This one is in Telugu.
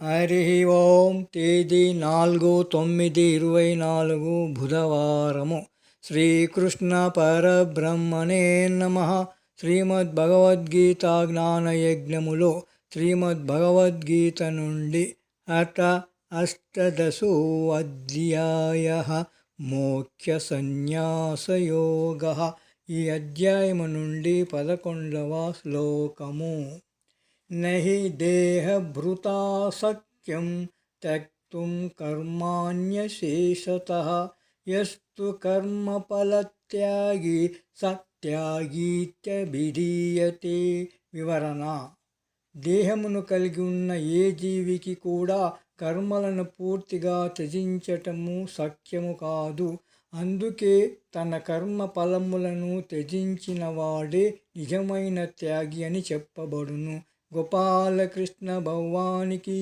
హరి ఓం. తేదీ 4/9/24 బుధవారము. శ్రీకృష్ణ పరబ్రహ్మణే నమః. శ్రీమద్భగవద్గీత జ్ఞానయజ్ఞములో శ్రీమద్భగవద్గీత నుండి అథ అష్టాదశోऽధ్యాయః మోక్ష సన్యాసయోగః. ఈ అధ్యాయము నుండి 11వ శ్లోకము. నహి దేహభృతా సఖ్యం త్యక్తుం కర్మాణ్యశేషతః యస్తు కర్మఫలత్యాగి సత్యాగీత్యభిధీయతే. వివరణ: దేహమును కలిగి ఉన్న ఏ జీవికి కూడా కర్మలను పూర్తిగా త్యజించటము శక్యము కాదు. అందుకే తన కర్మ ఫలములను త్యజించిన వాడే నిజమైన త్యాగి అని చెప్పబడును. గోపాలకృష్ణ భగవానికి